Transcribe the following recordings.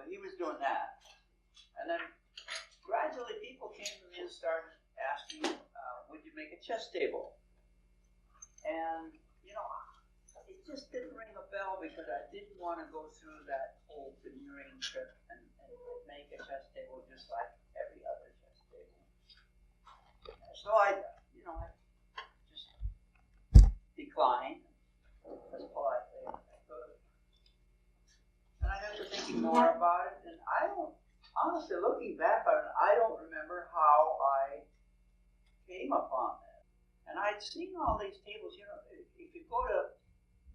he was doing that. And then gradually people came to me and started asking, would you make a chess table? And, you know, it just didn't ring a bell because I didn't want to go through that whole veneering trip and make a chess table just like every other chess table. So I just declined as politely as I could. And I got to thinking more about it, and I don't, honestly, looking back on it, I don't remember how I came upon that. And I'd seen all these tables, you know, if you go to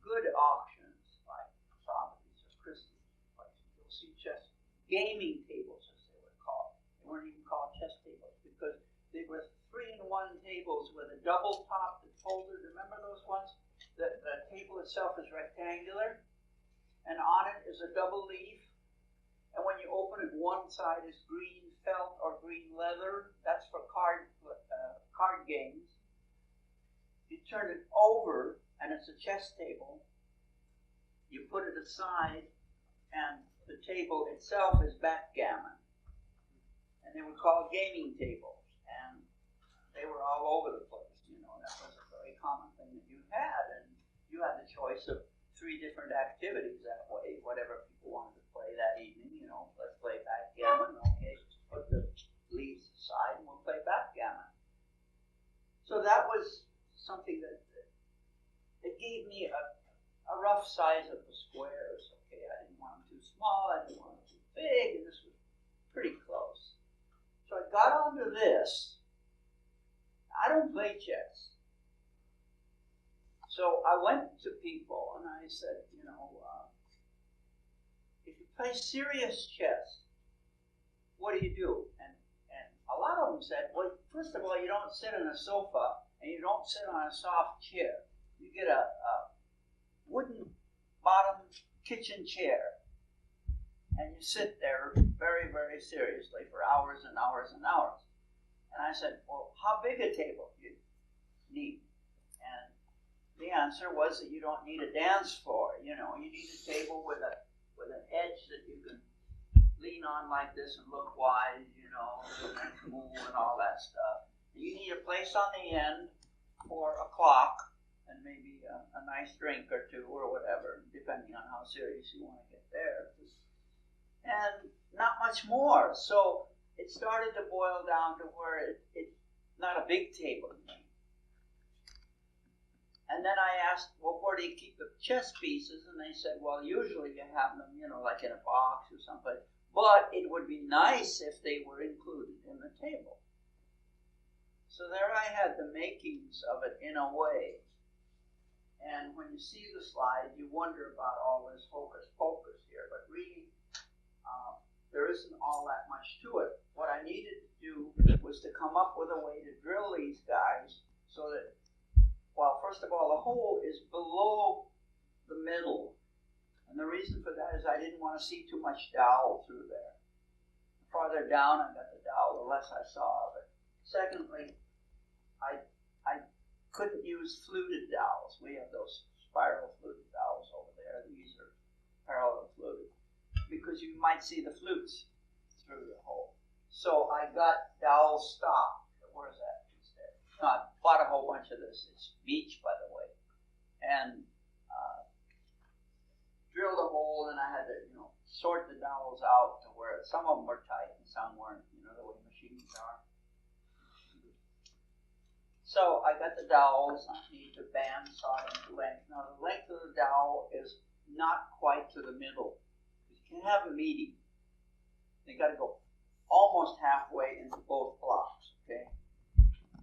good auctions like Sotheby's or Christie's places, you'll see chess gaming tables, as they were called. They weren't even called chess tables because they were 3-in-1 tables with a double top that folded. Remember those ones? The table itself is rectangular, and on it is a double leaf. And when you open it, one side is green felt or green leather. That's for card games. You turn it over, and it's a chess table. You put it aside, and the table itself is backgammon. And they were called gaming tables. And they were all over the place. You know, that was a very common thing that you had. And you had the choice of 3 different activities that way, whatever people wanted to play that evening. You know, let's play backgammon. Okay, put the leaves aside and we'll play backgammon. So that was something that it gave me a rough size of the squares. Okay, I didn't want them too small, I didn't want them too big, and this was pretty close. So I got onto this. I don't play chess. So I went to people and I said, you know, if you play serious chess, what do you do? And a lot of them said, well, first of all, you don't sit on a sofa and you don't sit on a soft chair. You get a wooden bottom kitchen chair and you sit there very, very seriously for hours and hours and hours. And I said, well, how big a table do you need? And the answer was that you don't need a dance floor. You know, you need a table with an edge that you can lean on like this and look wide, you know, and move and all that stuff. You need a place on the end for a clock and maybe a nice drink or two or whatever, depending on how serious you want to get there. And not much more. So it started to boil down to where it's not a big table. And then I asked, well, where do you keep the chess pieces? And they said, well, usually you have them, you know, like in a box or something. But it would be nice if they were included in the table. So there I had the makings of it in a way. And when you see the slide, you wonder about all this hocus pocus here. But really, there isn't all that much to it. What I needed to do was to come up with a way to drill these guys so that, well, first of all, the hole is below the middle. And the reason for that is I didn't want to see too much dowel through there. The farther down I got the dowel, the less I saw of it. Secondly, I couldn't use fluted dowels. We have those spiral fluted dowels over there. These are parallel fluted. Because you might see the flutes through the hole. So I got dowel stock. Where is that? No, I bought a whole bunch of this. It's beech, by the way. And drilled a hole, and I had to, you know, sort the dowels out to where some of them were tight and some weren't, you know, the way machines are. So I got the dowels. I need the bandsaw in length. Now the length of the dowel is not quite to the middle. You can have a medium. You got to go almost halfway into both blocks. Okay,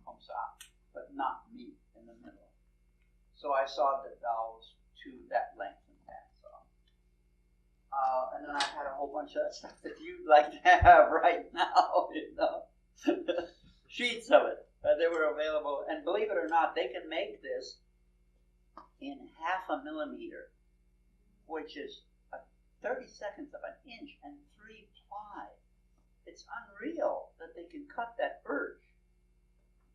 comes out, but not meet in the middle. So I sawed the dowels to that length and bandsaw. And then I had a whole bunch of that stuff that you'd like to have right now, you know, sheets of it. They were available, and believe it or not, they can make this in 0.5 millimeter, which is 30/2 of an inch, and 3 ply. It's unreal that they can cut that birch,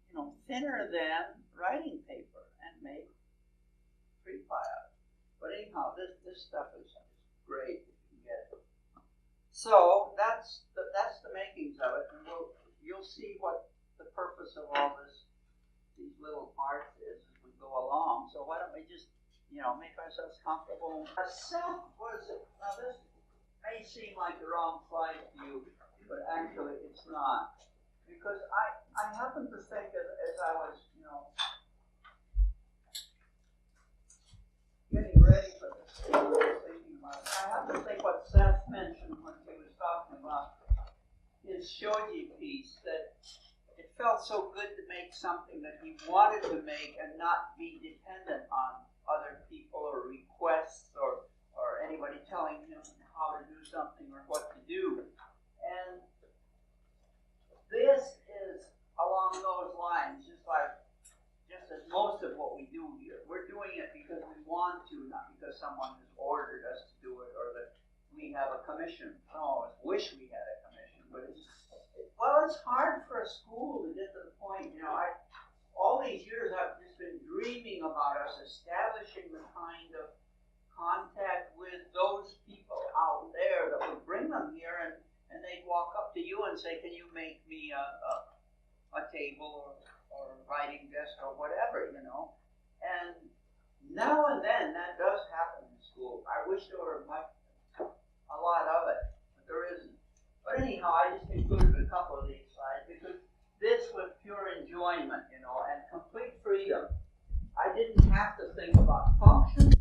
you know, thinner than writing paper, and make 3 ply out of it. But anyhow, this stuff is great if you can get it. So that's the makings of it, and you'll see what the purpose of all these little parts is as we go along. So why don't we just make ourselves comfortable? Seth was now this may seem like the wrong slide to you, but actually it's not, because I happen to think as I was getting ready for this, I was thinking about it. I happen to think what Seth mentioned when he was talking about his shoji piece, that it felt so good to make something that he wanted to make and not be dependent on other people or requests or anybody telling him how to do something or what to do. And this is along those lines, just as most of what we do here. We're doing it because we want to, not because someone has ordered us to do it or that we have a commission. I always wish we had a commission, but it's hard for a school to get to the point. All these years I've just been dreaming about us establishing the kind of contact with those people out there that would bring them here, and they'd walk up to you and say, "Can you make me a table or a writing desk or whatever?" And now and then that does happen in school. I wish there were a lot of it, but there isn't. But anyhow, I just included a couple of these slides because this was pure enjoyment, and complete freedom. I didn't have to think about function,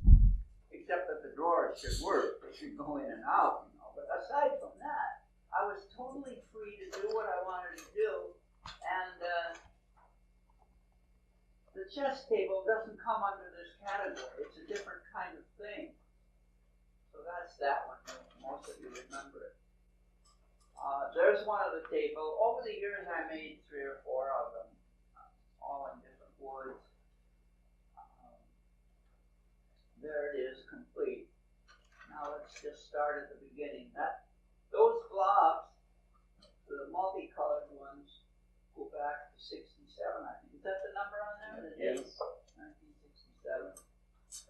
except that the drawers should work. They should go in and out, But aside from that, I was totally free to do what I wanted to do. And the chess table doesn't come under this category. It's a different kind of thing. So that's that one. Most of you remember it. There's one of the table. Over the years, I made 3 or 4 of them, all in different woods. There it is, complete. Now let's just start at the beginning. Those blobs, the multicolored ones, go back to 67, I think. Is that the number on there? Yes. 1967.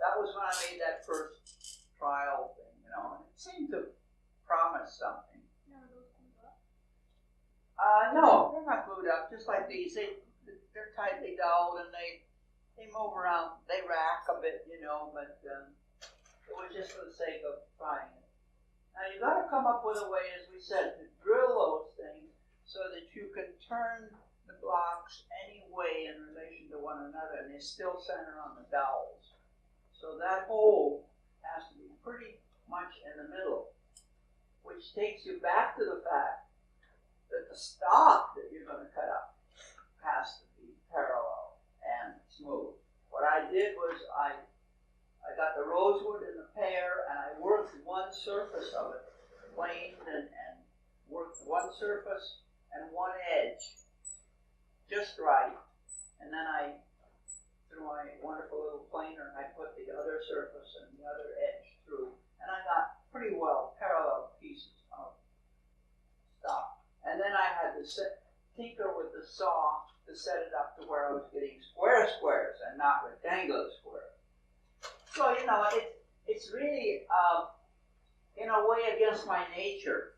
That was when I made that first trial thing, and it seemed to promise something. No, they're not glued up. Just like these, they're tightly doweled and they move around. They rack a bit, but it was just for the sake of trying it. Now you got to come up with a way, as we said, to drill those things so that you can turn the blocks any way in relation to one another, and they still center on the dowels. So that hole has to be pretty much in the middle, which takes you back to the fact that the stock that you're going to cut up has to be parallel and smooth. What I did was I got the rosewood in the pear, and I worked one surface of it, planed and worked one surface and one edge just right, and then I, through my wonderful little planer, I put the other surface and the other edge through, and I got pretty well parallel pieces of stock. And then I had to tinker with the saw to set it up to where I was getting square squares and not rectangular squares. So, it's really, in a way, against my nature.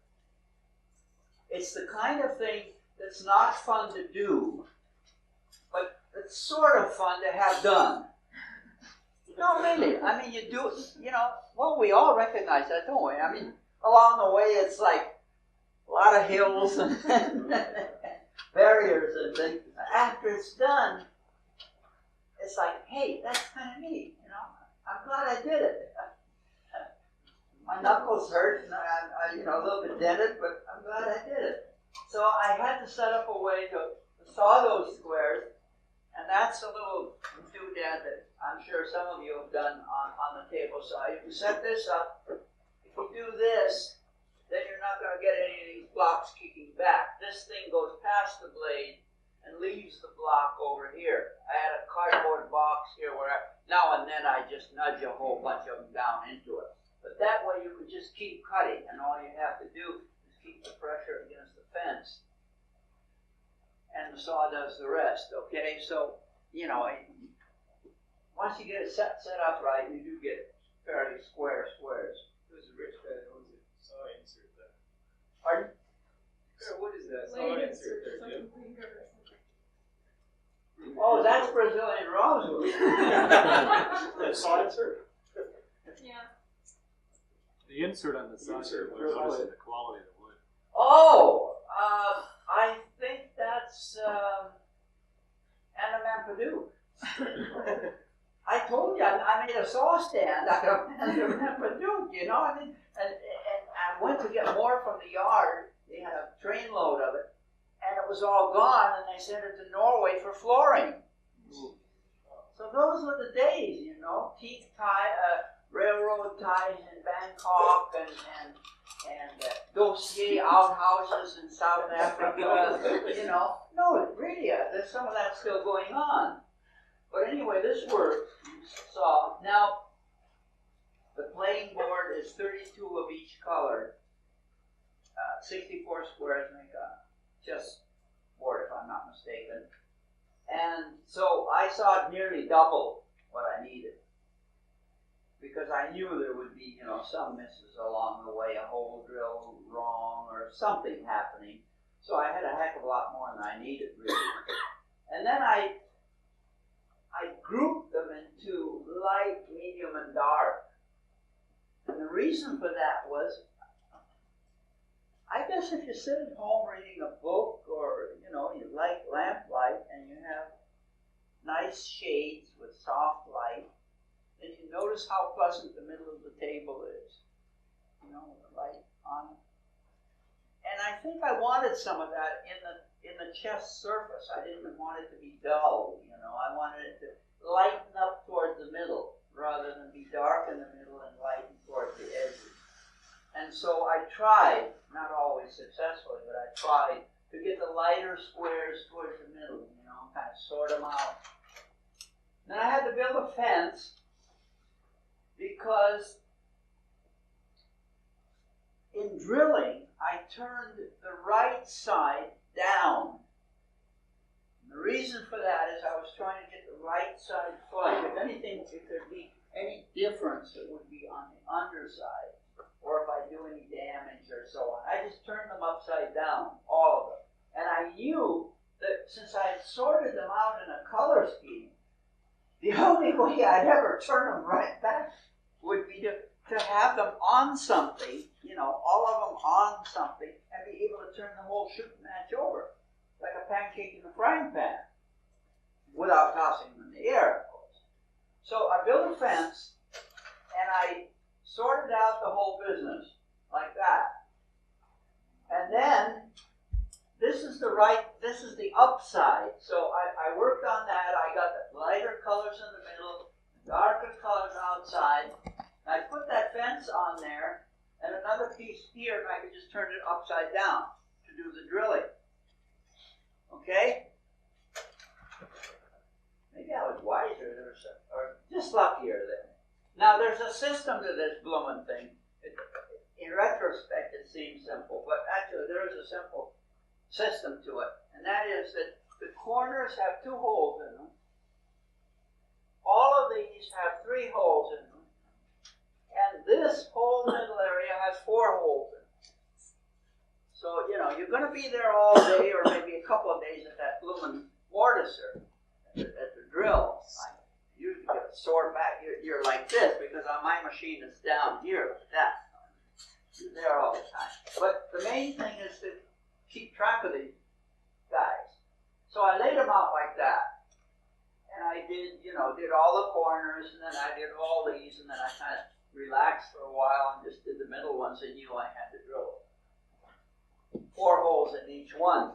It's the kind of thing that's not fun to do, but it's sort of fun to have done. No, really. I mean, you do, we all recognize that, don't we? I mean, along the way, it's like a lot of hills and barriers and things. After it's done, it's like, hey, that's kind of neat, I'm glad I did it. My knuckles hurt, and I'm a little bit dented, but I'm glad I did it. So I had to set up a way to saw those squares, and that's a little doodad that I'm sure some of you have done on the table side. If you set this up, if you do this, then you're not going to get any of these blocks kicking back. This thing goes past the blade and leaves the block over here. I had a cardboard box here where now and then I just nudge a whole bunch of them down into it. But that way you can just keep cutting, and all you have to do is keep the pressure against the fence. And the saw does the rest, okay? So, once you get it set up right, you do get fairly square squares. It was a rich guy that owns it. Saw insert that. What is that? Saw insert there, Jim. Oh, that's Brazilian rosewood. Saw insert? Yeah. The insert on the side, Insert, we're what is noticing it? the quality of the wood. Oh, I think that's Anna I told you I made a saw stand out of Anna, you know. I mean, and I went to get more from the yard. They had a trainload of it, and it was all gone. And they sent it to Norway for flooring. So those were the days, you know. Teeth tie, railroad ties in Bangkok, and dossier outhouses in South Africa, you know. No, really, there's some of that still going on. But anyway, this work, you saw. Now, the playing board is 32 of each color. 64 squares make a chess board, if I'm not mistaken. And so I saw it nearly double what I needed. Because I knew there would be, you know, some misses along the way, a hole drill wrong or something happening. So I had a heck of a lot more than I needed, really. And then I grouped them into light, medium, and dark. And the reason for that was, I guess if you sit at home reading a book or, you know, you like lamplight and you have nice shades with soft light, then you notice how pleasant the middle of the table is, you know, with the light on it. And I think I wanted some of that in the chest surface. I didn't want it to be dull, you know. I wanted it to lighten up towards the middle rather than be dark in the middle and lighten towards the edges. And so I tried, not always successfully, but I tried to get the lighter squares towards the middle, you know, kind of sort them out. Then I had to build a fence because in drilling, I turned the right side down. And the reason for that is I was trying to get the right side flush. If anything, if there'd be any difference, it would be on the underside, or if I do any damage or so on. I just turned them upside down, all of them. And I knew that since I had sorted them out in a color scheme, the only way I'd ever turn them right back would be to have them on something, you know, all of them on something, and be able to turn the whole shooting match over, like a pancake in a frying pan, without tossing them in the air, of course. So I built a fence, and I sorted out the whole business, like that. And then, this is the upside. So I worked on that. I got the lighter colors in the middle, darker colors outside. I put that fence on there, and another piece here, and I could just turn it upside down to do the drilling. Okay? Maybe I was wiser, or just luckier then. Now, there's a system to this bloomin' thing. In retrospect, it seems simple, but actually there is a simple system to it, and that is that the corners have 2 holes in them. All of these have 3 holes in them, and this whole middle area has 4 holes in it. So, you know, you're going to be there all day, or maybe a couple of days at that bloomin' mortiser, at the drill. I usually get a sore back. You're like this, because on my machine it's down here like that. You're there all the time. But the main thing is to keep track of these guys. So I laid them out like that. And I did all the corners, and then I did all these, and then I kind of relaxed for a while and just did the middle ones and knew I had to drill 4 holes in each one.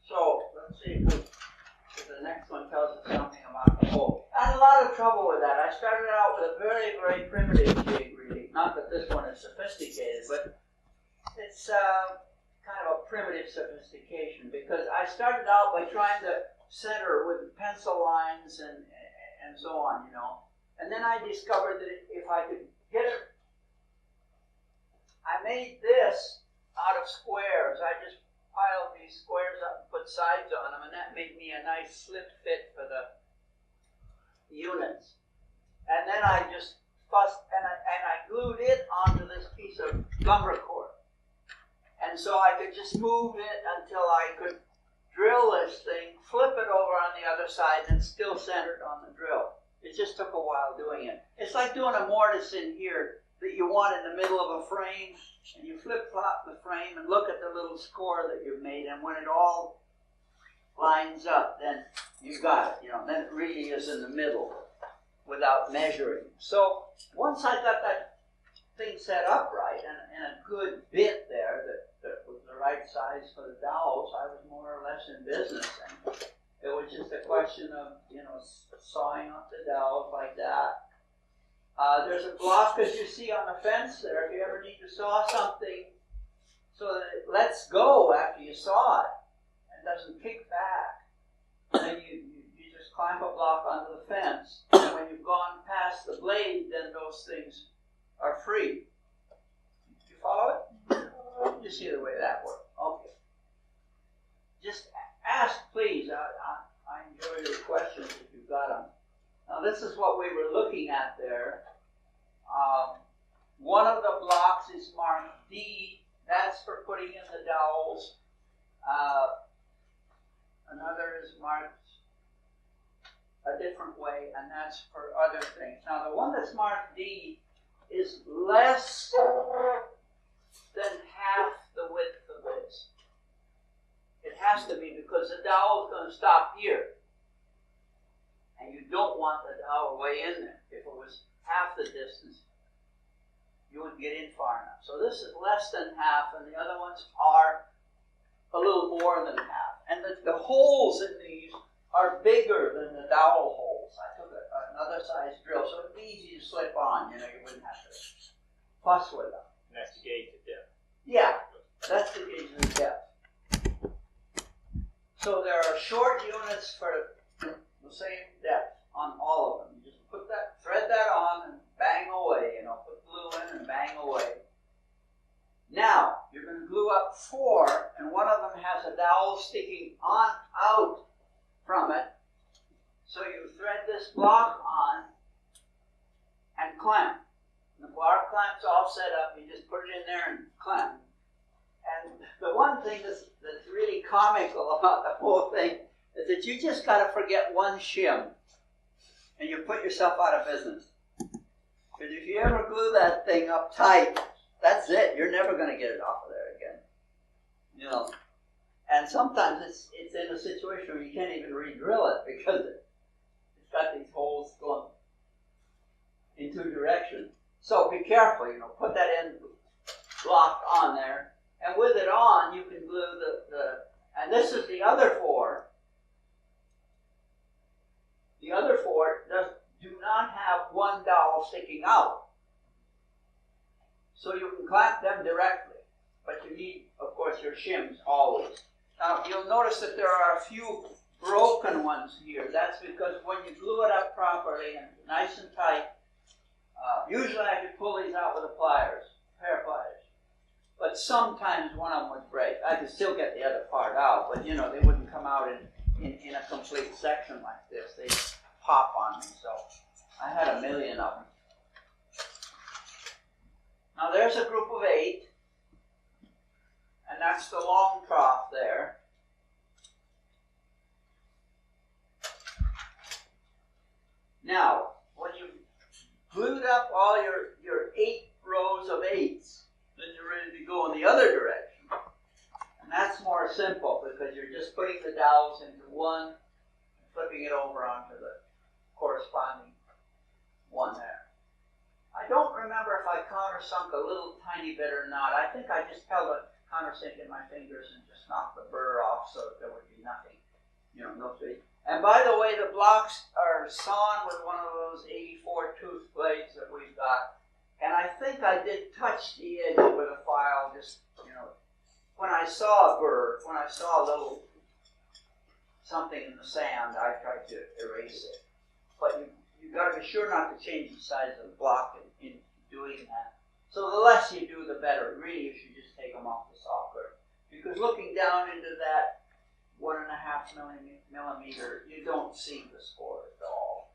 So let's see if the next one tells us something about the hole. I had a lot of trouble with that. I started out with a very, very primitive jig, really. Not that this one is sophisticated, but it's kind of a primitive sophistication, because I started out by trying to center with pencil lines and so on, you know. And then I discovered that if I could get it, I made this out of squares. I just piled these squares up and put sides on them, and that made me a nice slip fit for the units. And then I just fussed, and I glued it onto this piece of lumber cord. And And so I could just move it until I could drill this thing, flip it over on the other side, and still centered on the drill. It just took a while doing it. It's like doing a mortise in here that you want in the middle of a frame, and you flip-flop the frame and look at the little score that you've made, and when it all lines up, then you got it, then it really is in the middle without measuring. So once I got that thing set up right and a good bit there that was the right size for the dowels, I was more or less in business, and it was just a question of, sawing up the dowels like that. There's a block, as you see on the fence there, if you ever need to saw something so that it lets go after you saw it and doesn't kick back, then you just climb a block onto the fence, and when you've gone past the blade, then those things are free. You follow it? You see the way that works. Okay. Just ask, please. I enjoy your questions if you've got them. Now, this is what we were looking at there. One of the blocks is marked D. That's for putting in the dowels. Another is marked a different way, and that's for other things. Now, the one that's marked D is less than half the width of this. It has to be, because the dowel is going to stop here. And you don't want the dowel way in there. If it was half the distance, you wouldn't get in far enough. So this is less than half, and the other ones are a little more than half. And the holes in these are bigger than the dowel holes. I took another size drill, so it'd be easy to slip on. You wouldn't have to fuss with them. And that's to gauge the depth. Yeah, that's the gauge of the depth. So there are short units for the same depth on all of them. You just put that, thread that on, and bang away. Put glue in and bang away. Now you're going to glue up 4, and one of them has a dowel sticking out from it. So you thread this block on and clamp. And the bar clamp's all set up. You just put it in there and clamp. And the one thing that's really comical about the whole thing is that you just got to forget one shim, and you put yourself out of business. Because if you ever glue that thing up tight, that's it. You're never going to get it off of there again. And sometimes it's in a situation where you can't even re-drill it because it's got these holes going in 2 directions. So be careful. Put that end block on there, and with it on, you can glue and this is the other 4. The other 4 do not have one dowel sticking out. So you can clamp them directly, but you need, of course, your shims always. Now, you'll notice that there are a few broken ones here. That's because when you glue it up properly and nice and tight, usually I could pull these out with a pair of pliers. But sometimes one of them would break. I could still get the other part out, but they wouldn't come out in a complete section like this. They'd pop on me, so I had a million of them. Now there's a group of 8, and that's the long trough there. Now, when you've glued up all your 8 rows of 8s, then you're ready to go in the other direction. And that's more simple because you're just putting the dowels into one, flipping it over onto the corresponding one there. I don't remember if I countersunk a little tiny bit or not. I think I just held a countersink in my fingers and just knocked the burr off so that there would be nothing, no fade. And by the way, the blocks are sawn with one of those 84 tooth blades that we've got. And I think I did touch the edge with a file, just, when I saw a burr, when I saw a little something in the sand, I tried to erase it. But you've got to be sure not to change the size of the block in doing that. So the less you do, the better. Really, you should just take them off the saw curve. Because looking down into that 1.5 millimeter, you don't see the score at all.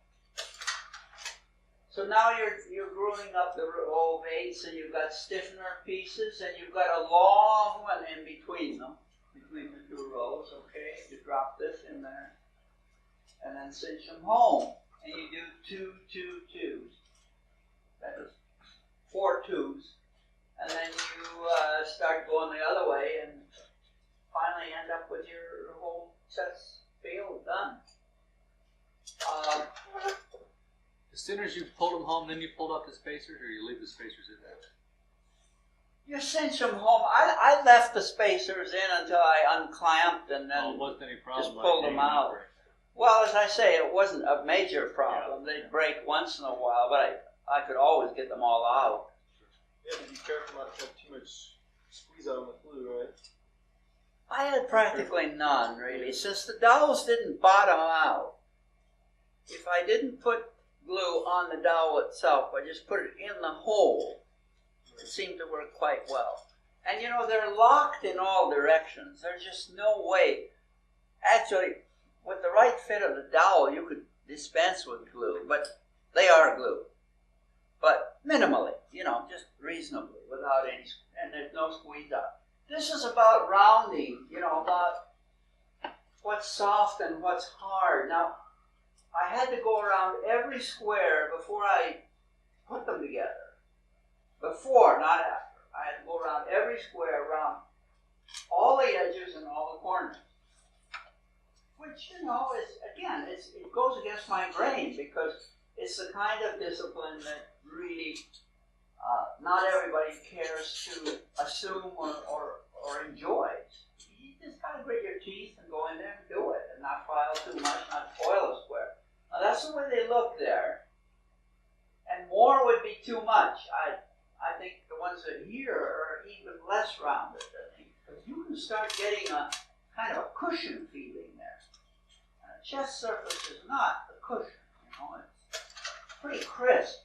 So now you're gluing up the row of 8, so you've got stiffener pieces, and you've got a long one in between them, between the 2 rows, okay? You drop this in there, and then cinch them home, and you do 2, 2, 2s. That is 4 2s, and then you start going the other way, and finally end up with your whole chest field done. As soon as you pulled them home, then you pulled out the spacers, or you leave the spacers in there? You cinch them home. I left the spacers in until I unclamped and then it wasn't any problem. just pulled them out. Well, as I say, it wasn't a major problem. They'd break once in a while, but I could always get them all out. You have to be careful not to have too much squeeze out on the glue, right? I had practically none, really, since the dowels didn't bottom out. If I didn't put glue on the dowel itself, I just put it in the hole. It seemed to work quite well. And you know, they're locked in all directions. There's just no way. Actually, with the right fit of the dowel, you could dispense with glue, but they are glue. But minimally, you know, just reasonably, without any, and there's no squeeze out. This is about rounding, you know, about what's soft and what's hard. Now, I had to go around every square before I put them together. Before, not after. I had to go around every square, around all the edges and all the corners. Which, you know, is, again, it goes against my grain because it's the kind of discipline that really not everybody cares to assume or enjoys. You just got to grit your teeth and go in there and do it and not file too much, not spoil a square. Now, that's the way they look there. And more would be too much. I think the ones that here are even less rounded, I think, because you can start getting a kind of a cushion feeling there. Chest surface is not a cushion, you know, it's pretty crisp.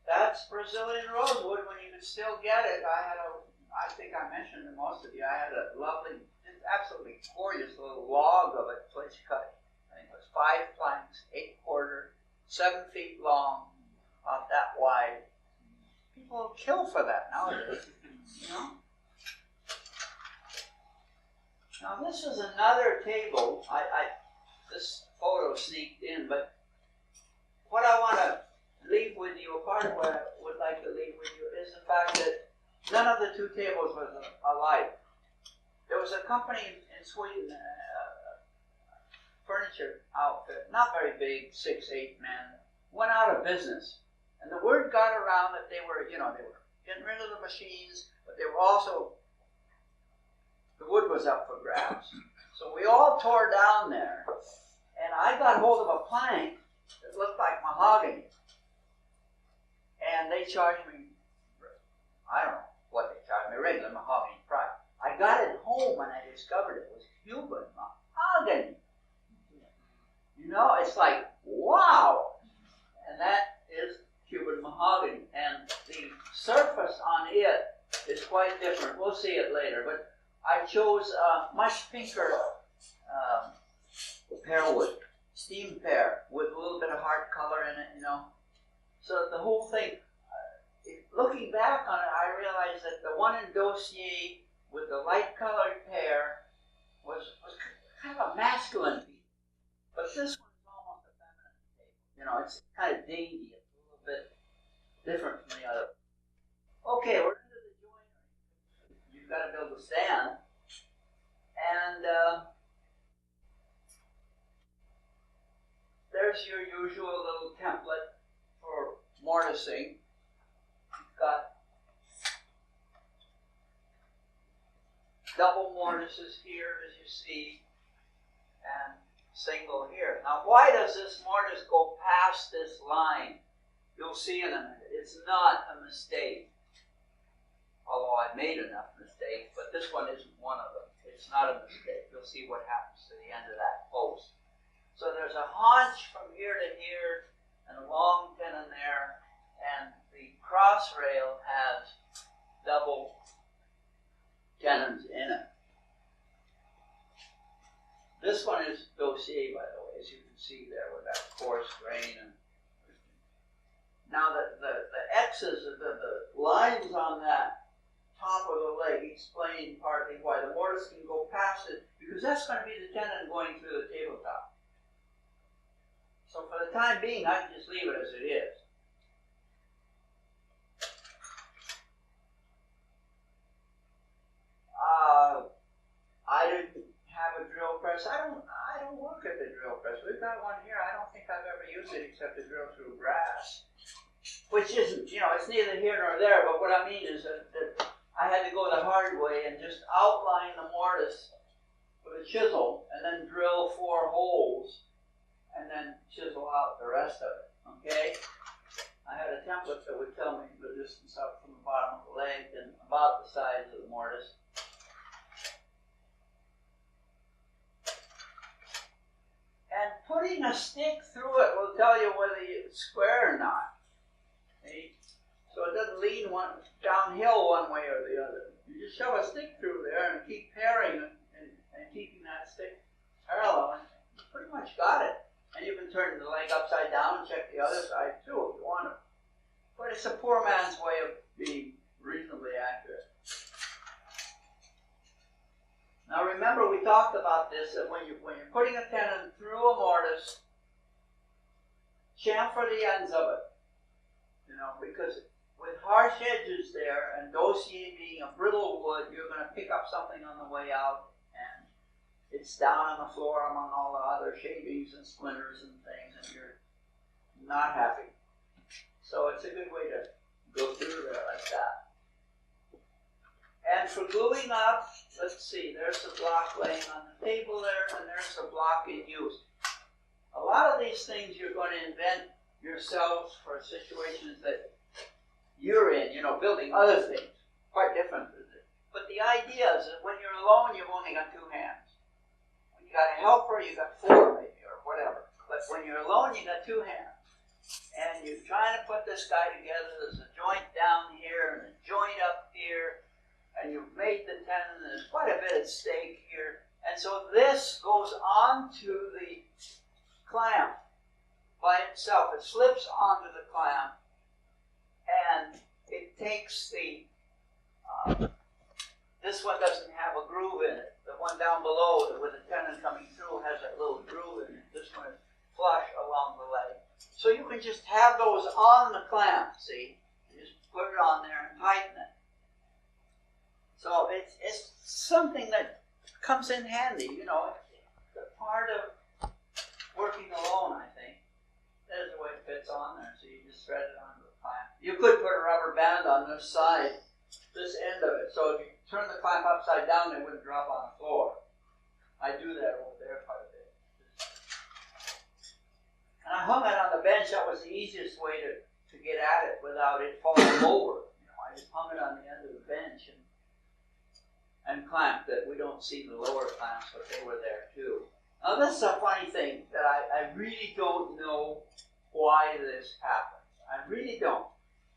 That's Brazilian rosewood when you can still get it. I think I mentioned to most of you, I had a lovely, just absolutely gorgeous little log of it, flitch cut. I think it was 5 planks, 8/4, 7 feet long, about that wide. People will kill for that nowadays, you know. Now this is another table. This photo sneaked in, but what I want to leave with you, a part of what I would like to leave with you, is the fact that none of the 2 tables was alike. There was a company in Sweden, furniture outfit, not very big, 6, 8 men, went out of business. And the word got around that they were, you know, they were getting rid of the machines, but they were also, the wood was up for grabs. So we all tore down there, and I got hold of a plank that looked like mahogany. And they charged me, I don't know what they charged me, regular mahogany price. I got it home and I discovered it was Cuban mahogany. You know, it's like, wow! And that is Cuban mahogany. And the surface on it is quite different. We'll see it later. But I chose a much pinker pear wood, steam pear, with a little bit of hard color in it, you know. So the whole thing, looking back on it, I realized that the one in Dossier with the light colored pear was kind of a masculine piece. But this one is almost a feminine table. You know, it's kind of dainty. It's a little bit different from the other. Okay, we're into the joinery. You've got to build a stand. And there's your usual little template for mortising. You've got double mortises here, as you see, and single here. Now, why does this mortise go past this line? You'll see in a minute. It's not a mistake. Although I made enough mistakes, but this one isn't one of them. It's not a mistake. You'll see what happens to the end of that post. So there's a haunch from here to here, and a long tenon there, and the cross rail has double tenons in it. This one is dossier, by the way, as you can see there with that coarse grain. And now the X's, the lines on that top of the leg explain partly why the mortise can go past it, because that's going to be the tenon going through the tabletop. So for the time being, I can just leave it as it is. I didn't have a drill press. I don't work at the drill press. We've got one here. I don't think I've ever used it except to drill through brass, which isn't, it's neither here nor there. But what I mean is that I had to go the hard way and just outline the mortise with a chisel, and then drill 4 holes, and then chisel out the rest of it. Okay. I had a template that would tell me the distance up from the bottom of the leg and about the size of the mortise. And putting a stick through it will tell you whether it's square or not. See? So it doesn't lean downhill one way or the other. You just shove a stick through there and keep paring and keeping that stick parallel, and you pretty much got it. And you can turn the leg upside down and check the other side too if you want to. But it's a poor man's way of being reasonably accurate. Now remember, we talked about this, that when you're putting a tenon through a mortise, chamfer the ends of it. Because with harsh edges there, and dossier being a brittle wood, you're going to pick up something on the way out, and it's down on the floor among all the other shavings and splinters and things, and you're not happy. So it's a good way to go through there like that. And for gluing up, let's see, there's the block laying on the table there, and there's the block in use. A lot of these things you're going to invent yourselves for situations that you're in, building other things, quite different. But the idea is that when you're alone, you've only got 2 hands. When you got a helper, you got 4 maybe, or whatever. But when you're alone, you got 2 hands. And you're trying to put this guy together. There's a joint down here and a joint up here. And you've made the tenon, and there's quite a bit at stake here. And so this goes onto the clamp by itself. It slips onto the clamp, and it takes the, this one doesn't have a groove in it. The one down below with the tenon coming through has a little groove in it. This one is flush along the leg. So you can just have those on the clamp, see? You just put it on there and tighten it. So it's something that comes in handy, It's a part of working alone, I think. There's the way it fits on there, so you just thread it onto the clamp. You could put a rubber band on this side, this end of it, so if you turn the clamp upside down, it wouldn't drop on the floor. I do that over there quite a bit. And I hung it on the bench. That was the easiest way to get at it without it falling over. I just hung it on the end of the bench and clamped it. We don't see the lower clamps, but they were there too. Now this is a funny thing that I really don't know why this happens. I really don't.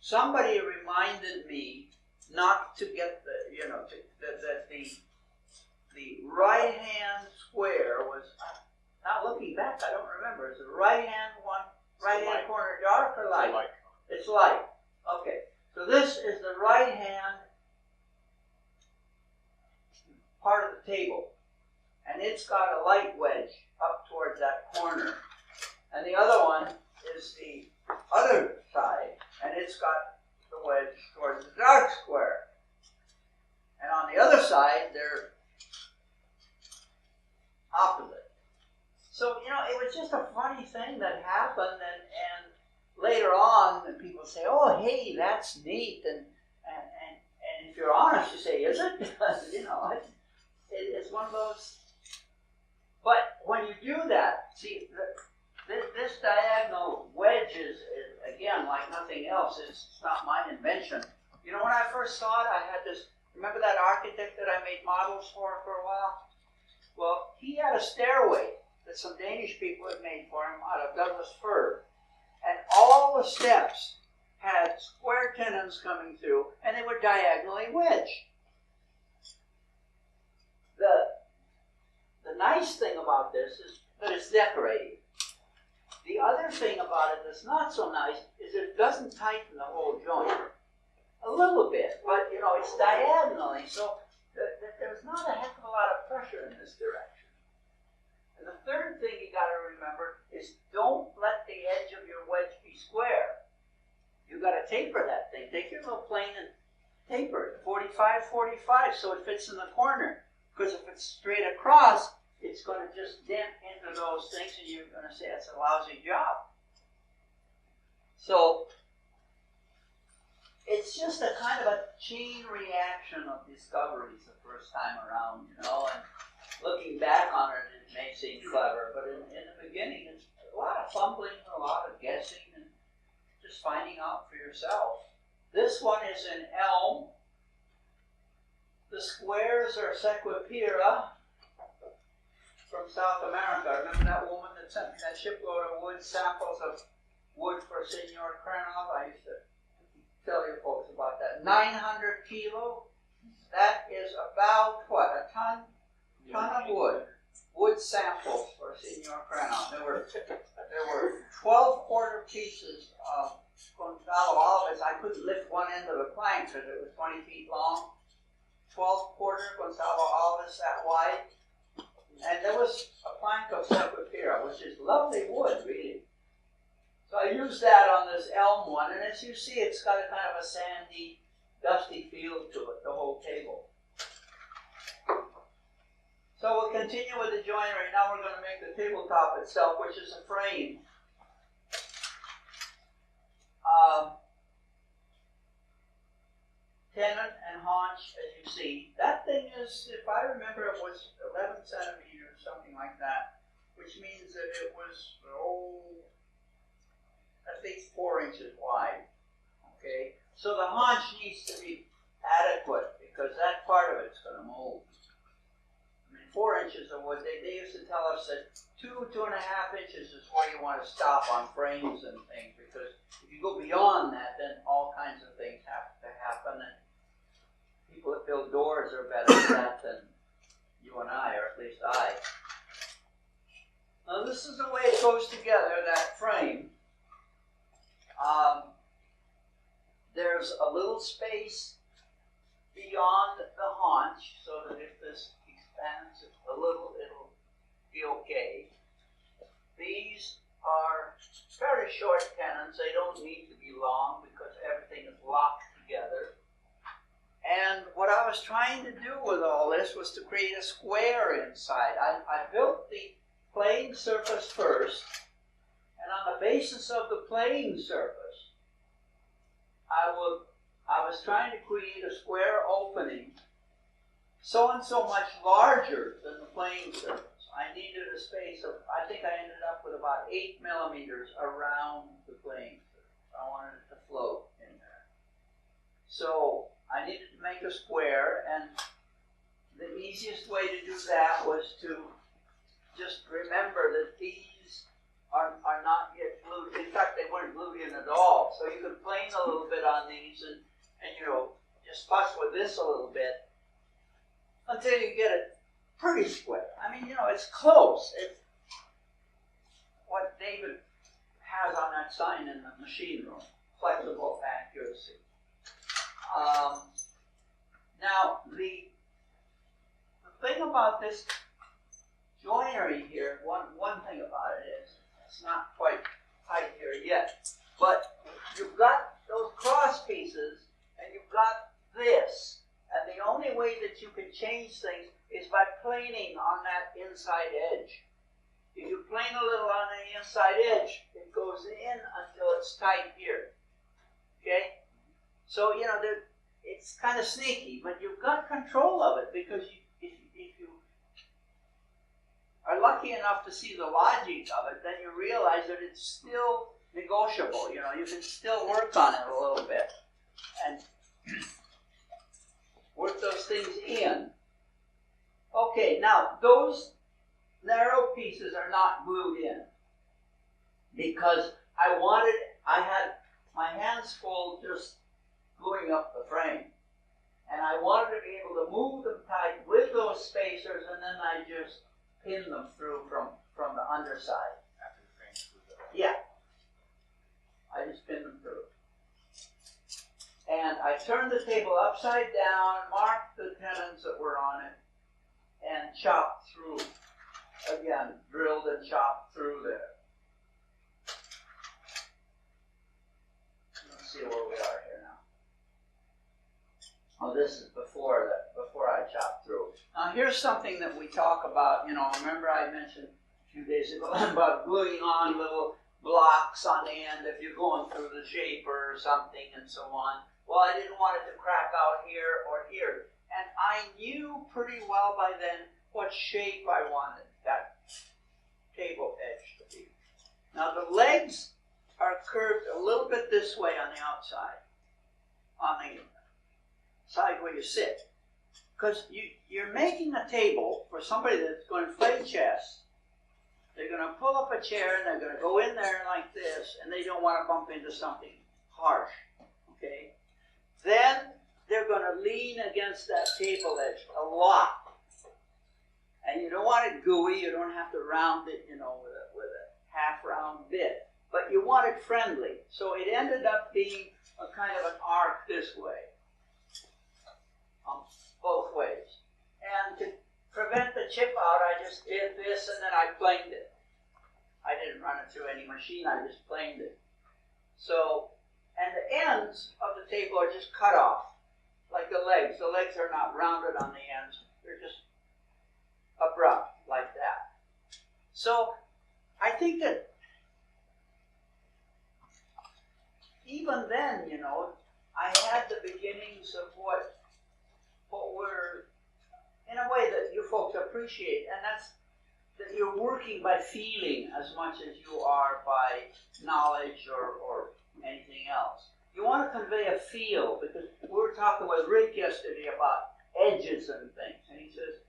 Somebody reminded me not to get that the right hand square was, now looking back, I don't remember. Is the right hand corner dark or light? It's light. Okay. So this is the right hand part of the table, and it's got a light wedge up towards that corner, and the other one is the other side, and it's got the wedge towards the dark square, and on the other side they're opposite. So it was just a funny thing that happened, and later on people say, oh hey, that's neat, and if you're honest you say, is it? It's one of those. But when you do that, see, this diagonal wedge is again like nothing else. It's not my invention. When I first saw it, I had this. Remember that architect that I made models for a while? Well, he had a stairway that some Danish people had made for him out of Douglas fir, and all the steps had square tenons coming through, and they were diagonally wedged. The the nice thing about this is that it's decorative. The other thing about it that's not so nice is it doesn't tighten the whole joint. A little bit, but you know, it's diagonally, so there's not a heck of a lot of pressure in this direction. And the third thing you got to remember is don't let the edge of your wedge be square. You got to taper that thing. Take your little plane and taper it 45, so it fits in the corner. Because if it's straight across, it's going to just dent into those things, and you're going to say it's a lousy job. So it's just a kind of a chain reaction of discoveries the first time around, you know, and looking back on it, it may seem clever, but in the beginning, it's a lot of fumbling, a lot of guessing, and just finding out for yourself. This one is in elm. The squares are sequipera from South America. Remember that woman that sent me that shipload of wood, samples of wood for Senor Krenov? I used to tell you folks about that. 900 kilo. That is about what? A ton of wood. Wood samples for Senor Krenov. There were 12 quarter pieces of Gonzalo Alves. I couldn't lift one end of the plank because it was 20 feet long. 12 quarter Gonzalo Alves that wide. And there was a plank of sequipera, which is lovely wood, really. So I used that on this elm one, and as you see, it's got a kind of a sandy, dusty feel to it, the whole table. So we'll continue with the joinery. Now we're going to make the tabletop itself, which is a frame. Tenon and haunch, as you see. That thing is, if I remember, it was 11 centimeters, something like that, which means that it was, at least 4 inches wide. Okay? So the haunch needs to be adequate, because that part of it's going to move. I mean, 4 inches of wood, they used to tell us that 2.5 inches is where you want to stop on frames and things, because if you go beyond that, then all kinds of things have to happen, and people that build doors are better at that than you and I, or at least I. Now this is the way it goes together, that frame. There's a little space beyond the haunch, so that if this expands a little, it'll be okay. These are very short tenons. They don't need to be long because everything is locked together. And what I was trying to do with all this was to create a square inside. I built the playing surface first, and on the basis of the playing surface, I was trying to create a square opening so and so much larger than the playing surface. I needed a space of, I think I ended up with about 8 millimeters around the playing surface. I wanted it to float in there. So I needed to make a square, and the easiest way to do that was to just remember that these are not yet glued. In fact, they weren't glued in at all. So you can plane a little bit on these and you know, just fuss with this a little bit until you get it pretty square. I mean, you know, it's close. It's what David has on that sign in the machine room, flexible accuracy. Now, the thing about this joinery here, one thing about it is, it's not quite tight here yet, but you've got those cross pieces, and you've got this, and the only way that you can change things is by planing on that inside edge. If you plane a little on the inside edge, it goes in until it's tight here. Okay? So, you know, it's kind of sneaky, but you've got control of it, because if you are lucky enough to see the logic of it, then you realize that it's still negotiable. You know, you can still work on it a little bit and work those things in. Okay, now those narrow pieces are not glued in because I had my hands full just gluing up the frame, and I wanted to be able to move them tight with those spacers, and then I just pin them through from the underside. After the frame screws up. Yeah. I just pin them through. And I turned the table upside down, marked the tenons that were on it, and chopped through. Again, drilled and chopped through there. Let's see where we are here now. Oh, this is before I chopped through. Now here's something that we talk about, remember I mentioned a few days ago about gluing on little blocks on the end if you're going through the shaper or something and so on. Well, I didn't want it to crack out here or here. And I knew pretty well by then what shape I wanted that table edge to be. Now the legs are curved a little bit this way on the outside, on the side where you sit. Because you're making a table for somebody that's going to play chess. They're going to pull up a chair and they're going to go in there like this, and they don't want to bump into something harsh. Okay? Then they're going to lean against that table edge a lot. And you don't want it gooey, you don't have to round it, with a half-round bit. But you want it friendly. So it ended up being a kind of an arc this way. Both ways. And to prevent the chip out, I just did this and then I planed it. I didn't run it through any machine, I just planed it. So, and the ends of the table are just cut off, like the legs. The legs are not rounded on the ends, they're just abrupt, like that. So, I think that even then, I had the beginnings of what were, in a way that you folks appreciate, and that's that you're working by feeling as much as you are by knowledge or anything else. You want to convey a feel, because we were talking with Rick yesterday about edges and things, and he says,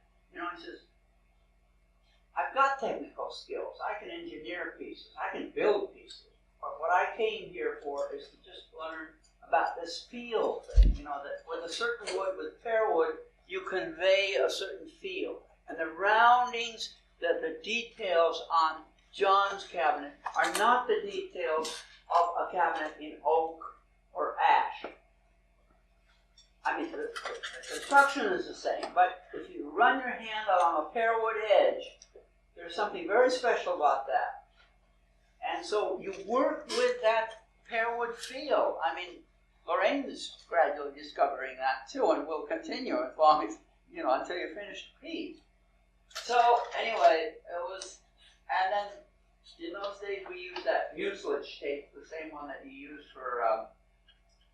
I've got technical skills, I can engineer pieces, I can build pieces, but what I came here for is to just learn about this feel thing, that with a certain wood, with pear wood, you convey a certain feel. And the roundings, the details on John's cabinet are not the details of a cabinet in oak or ash. I mean, the construction is the same, but if you run your hand along a pear wood edge, there's something very special about that. And so you work with that pear wood feel. I mean, Lorraine is gradually discovering that too, and will continue as long as, until you finish the piece. So, anyway, it was, and then in those days we used that mucilage tape, the same one that you use for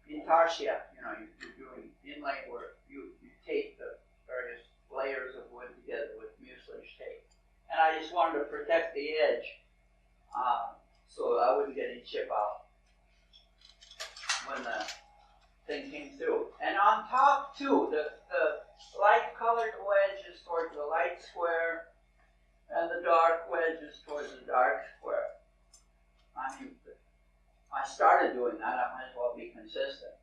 intarsia. You're doing inlay work. You tape the various layers of wood together with mucilage tape. And I just wanted to protect the edge so I wouldn't get any chip out when the thing came through. And on top too, the light colored wedge is towards the light square and the dark wedge is towards the dark square. I mean, I started doing that, I might as well be consistent.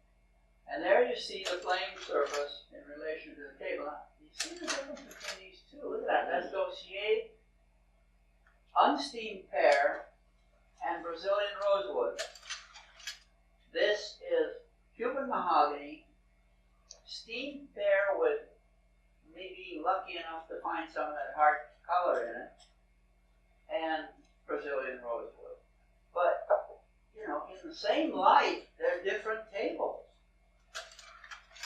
And there you see the flame surface in relation to the table. Now, you see the difference between these two? Look at that. That's dossier, unsteamed pear, and Brazilian rosewood. This is Cuban mahogany, steamed pear with me being lucky enough to find some of that hard color in it, and Brazilian rosewood. But, in the same light, they're different tables.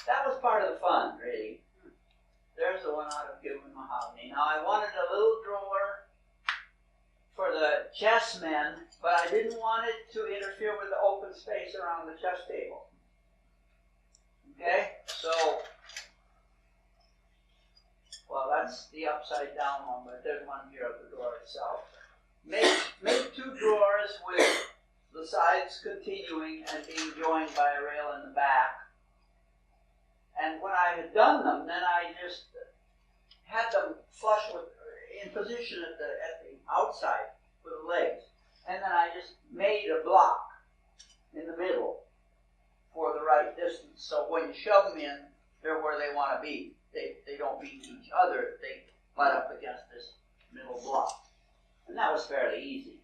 That was part of the fun, really. There's the one out of Cuban mahogany. Now, I wanted a little drawer for the chessmen, but I didn't want it to interfere with the open space around the chess table. Okay? So, well, that's the upside down one, but there's one here of the drawer itself. Make two drawers with the sides continuing and being joined by a rail in the back. And when I had done them, then I just had them flush with, in position at the outside with the legs. And then I just made a block in the middle for the right distance. So when you shove them in, they're where they want to be. They don't beat each other. They butt up against this middle block. And that was fairly easy.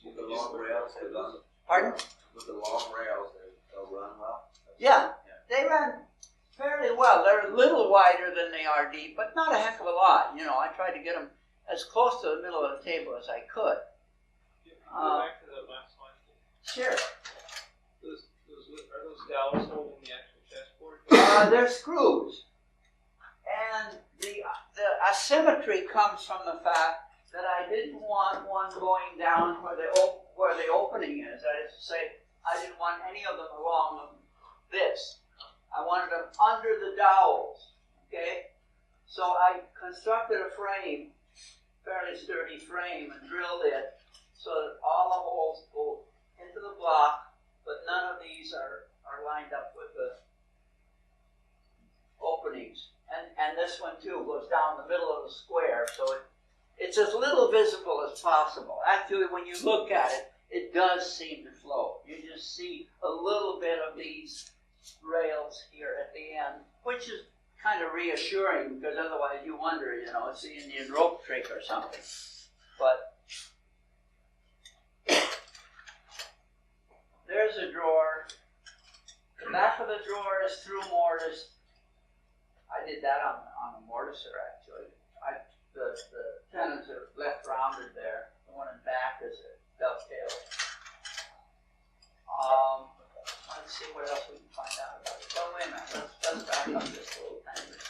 With the long rails, Pardon? with the long rails, they'll run well. Yeah, they ran fairly well. They're a little wider than they are deep, but not a heck of a lot. You know, I tried to get them as close to the middle of the table as I could. Go back to that last slide. Sure. Are those dowels holding the actual chessboard? They're screws. And the asymmetry comes from the fact that I didn't want one going down where the opening is. That is to say, I didn't want any of them along this. I wanted them under the dowels. Okay? So I constructed a frame, fairly sturdy frame, and drilled it so that all the holes go into the block, but none of these are lined up with the openings. And this one too goes down the middle of the square, so it's as little visible as possible. Actually, when you look at it, it does seem to float. You just see a little bit of these rails here at the end, which is kind of reassuring, because otherwise you wonder, you know, it's the Indian rope trick or something. But there's a drawer. The back of the drawer is through mortise. I did that on a mortiser, actually. The tenons are left rounded there. The one in back is a dovetail. Let's see what else we can find out about it. Oh, wait a minute. Let's back up this little tiny bit.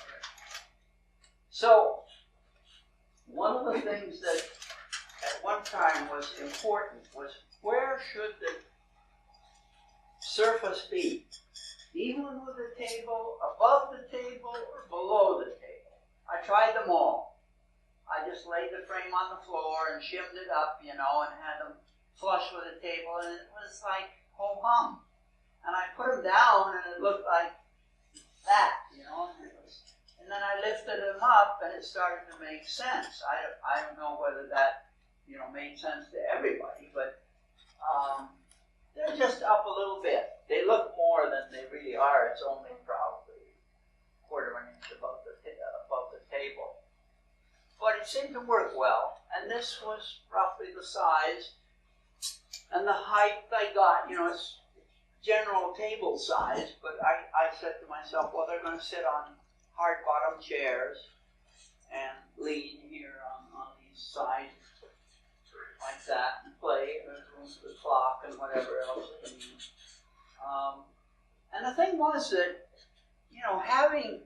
So, one of the things that at one time was important was where should the surface be? Even with the table, above the table, or below the table. I tried them all. I just laid the frame on the floor and shimmed it up, you know, and had them flush with the table, and it was like ho-hum. And I put them down, and it looked like that, you know, and then I lifted them up, and it started to make sense. I don't know whether that, you know, made sense to everybody, but they're just up a little bit. They look more than they really are. It's only probably a quarter of an inch above the table. But it seemed to work well, and this was roughly the size and the height I got. You know, it's general table size, but I said to myself, well, they're going to sit on hard bottom chairs and lean here on these sides like that and play, and there's room for the clock and whatever else they need. And the thing was that, you know, having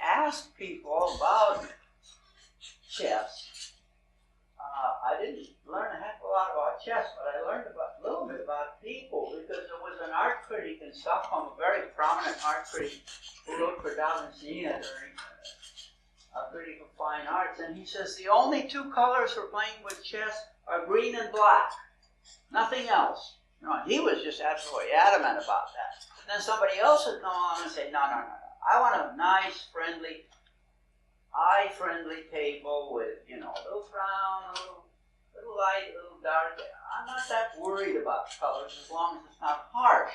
asked people about chess, I didn't learn a heck of a lot about chess, but I learned a little bit about people, because there was an art critic in Stockholm, a very prominent art critic who wrote for Dagens Nyheter, a critic of fine arts, and he says the only two colors for playing with chess are green and black, nothing else. You know, he was just absolutely adamant about that. And then somebody else would come along and say, no. I want a nice, friendly, eye-friendly table with, you know, a little brown, a little light, a little dark. I'm not that worried about colors as long as it's not harsh.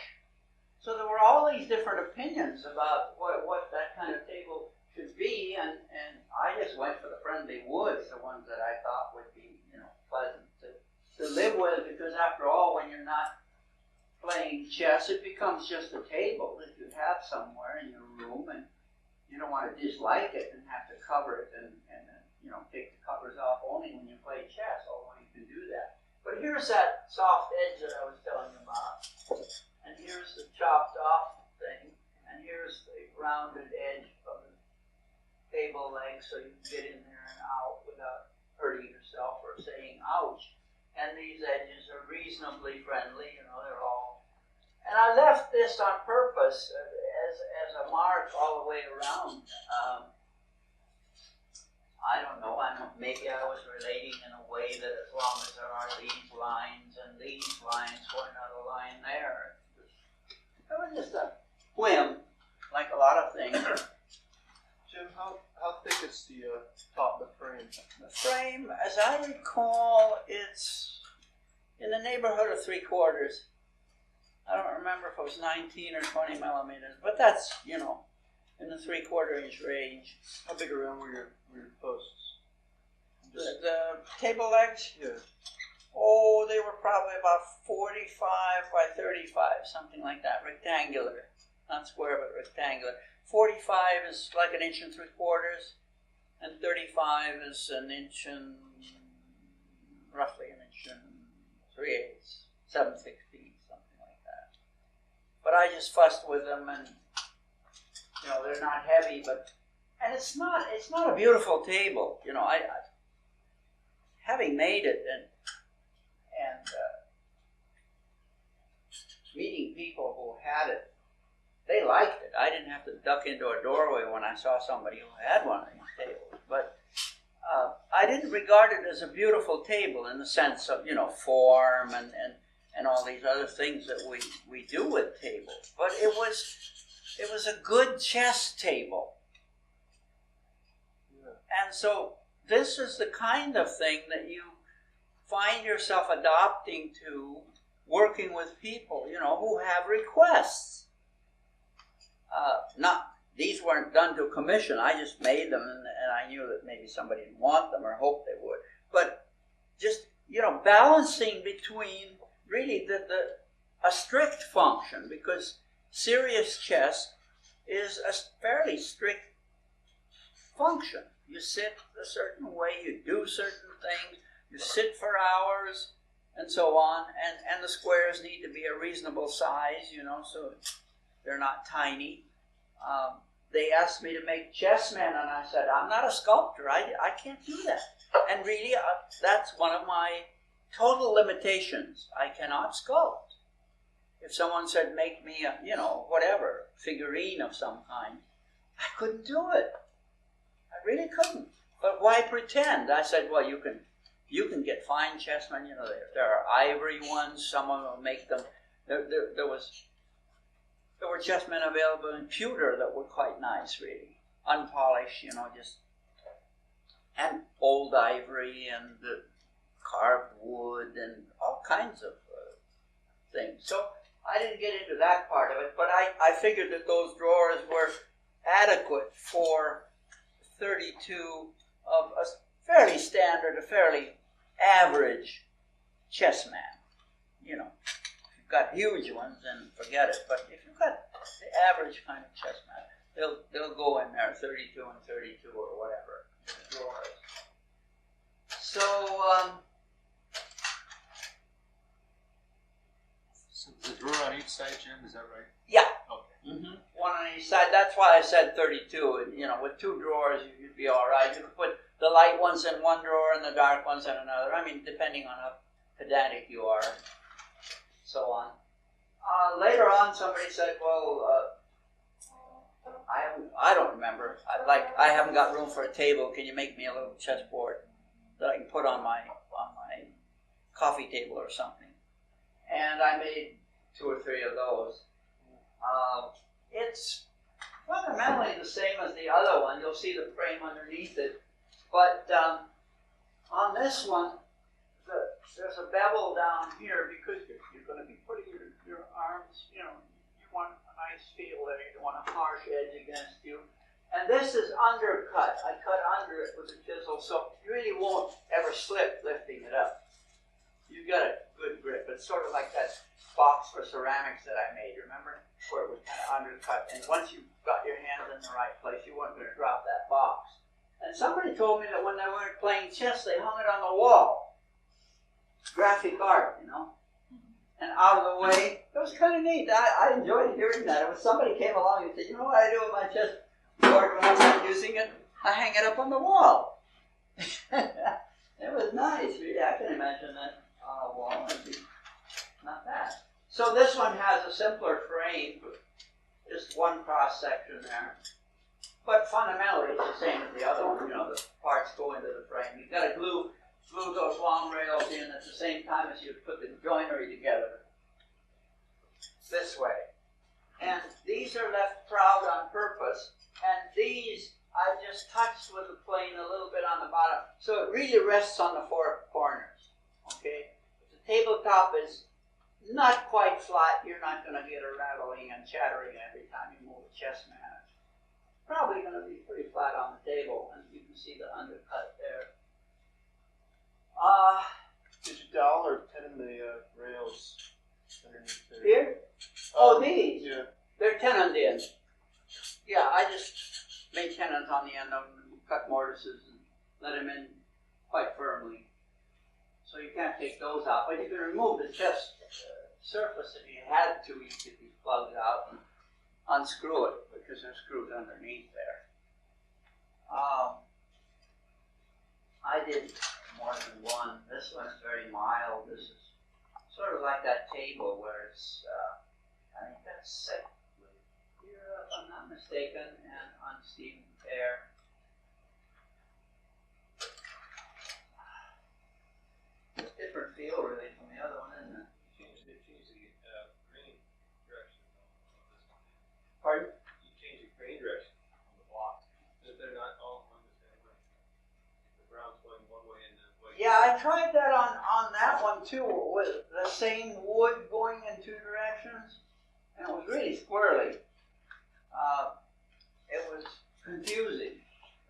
So there were all these different opinions about what that kind of table should be, and I just went for the friendly woods, the ones that I thought would be, you know, pleasant to live with, because after all, when you're not playing chess, it becomes just a table that you have somewhere in your room, and you don't want to dislike it and have to cover it and you know, take the covers off only when you play chess, although you can do that. But here's that soft edge that I was telling you about, and here's the chopped off thing, and here's the rounded edge of the table leg, so you can get in there and out without hurting yourself or saying ouch. And these edges are reasonably friendly, you know, they're all. And I left this on purpose as a mark all the way around. I don't know, maybe I was relating in a way that as long as there are these lines and these lines, why not a line there? It was just a whim, like a lot of things. Jim, how thick is the top of the frame? The frame, as I recall, it's in the neighborhood of 3/4. I don't remember if it was 19 or 20 millimeters, but that's, you know, in the 3/4 inch range. How big around were your posts? The table legs? Yeah. Oh, they were probably about 45 by 35, something like that, rectangular. Not square, but rectangular. 45 is like an inch and 3/4, and 35 is an inch and, roughly an inch and 3/8, 7/16, something like that. But I just fussed with them, and, you know, they're not heavy, but, and it's not a beautiful table, you know, I having made it, and meeting people who had it, they liked it. I didn't have to duck into a doorway when I saw somebody who had one of these tables. But I didn't regard it as a beautiful table in the sense of, you know, form and all these other things that we do with tables. But it was a good chess table. Yeah. And so this is the kind of thing that you find yourself adopting to working with people, you know, who have requests. These weren't done to commission. I just made them, and I knew that maybe somebody didn't want them or hoped they would. But just, you know, balancing between really a strict function, because serious chess is a fairly strict function. You sit a certain way, you do certain things, you sit for hours, and so on, and the squares need to be a reasonable size, you know, so they're not tiny. They asked me to make chessmen, and I said, I'm not a sculptor, I can't do that. And really, that's one of my total limitations. I cannot sculpt. If someone said, make me a, you know, whatever, figurine of some kind, I couldn't do it. I really couldn't. But why pretend? I said, well, you can get fine chessmen, you know, there are ivory ones, someone will make them. There were chessmen available in pewter that were quite nice, really. Unpolished, you know, just, and old ivory and carved wood and all kinds of things. So I didn't get into that part of it, but I figured that those drawers were adequate for 32 of a fairly standard, a fairly average chessman. You know, if you've got huge ones, then forget it. But if you've got the average kind of chessman, they'll go in there, 32 and 32 or whatever drawers. So the drawer on each side, Jim, is that right? yeah. Okay. Mm-hmm. One on each side. That's why I said 32. And, you know, with two drawers, you'd be all right. You could put the light ones in one drawer and the dark ones in another. I mean, depending on how pedantic you are, and so on. Later on, somebody said, "Well, I don't remember. I haven't got room for a table. Can you make me a little chessboard that I can put on my coffee table or something?" And I made 2 or 3 of those. It's fundamentally the same as the other one. You'll see the frame underneath it. But on this one, there's a bevel down here because you're going to be putting your arms, you know, you want a nice feel there. You don't want a harsh edge against you. And this is undercut. I cut under it with a chisel, so you really won't ever slip lifting it up. You got a good grip. It's sort of like that box for ceramics that I made, remember? Where it was kind of undercut. And once you got your hands in the right place, you weren't going to drop that box. And somebody told me that when they weren't playing chess, they hung it on the wall. Graphic art, you know. And out of the way, it was kind of neat. I enjoyed hearing that. It was somebody came along and said, you know what I do with my chess board when I'm not using it? I hang it up on the wall. It was nice, really. I can imagine that on a wall. It'd be not bad. So this one has a simpler frame, just one cross section there. But fundamentally, it's the same as the other one. You know, the parts go into the frame. You've got to glue those long rails in at the same time as you put the joinery together. This way. And these are left proud on purpose. And these I just touched with the plane a little bit on the bottom. So it really rests on the 4 corners. Okay? If the tabletop is not quite flat, you're not going to get a rattling and chattering every time you move a chess man. It's probably going to be pretty flat on the table, and you can see the undercut there. Did you dowel or tenon the rails underneath there? Here? Oh, these? Yeah. They're tenoned in. Yeah, I just made tenons on the end of them and cut mortises and let them in quite firmly. So you can't take those out, but you can remove the chest surface if you had to. You get these plugs out and unscrew it because they're screwed underneath there. I did more than one. This one is very mild. This is sort of like that table where it's, I think that's set here, if I'm not mistaken, and unsteamed air. It's a different feel really from the other one, isn't it? Change the grain direction of this one. Pardon? You change the grain direction on the blocks. They're not all going the same way. The brown's going one way and the white. Yeah, I tried that on that one too, with the same wood going in two directions, and it was really squirrely. It was confusing.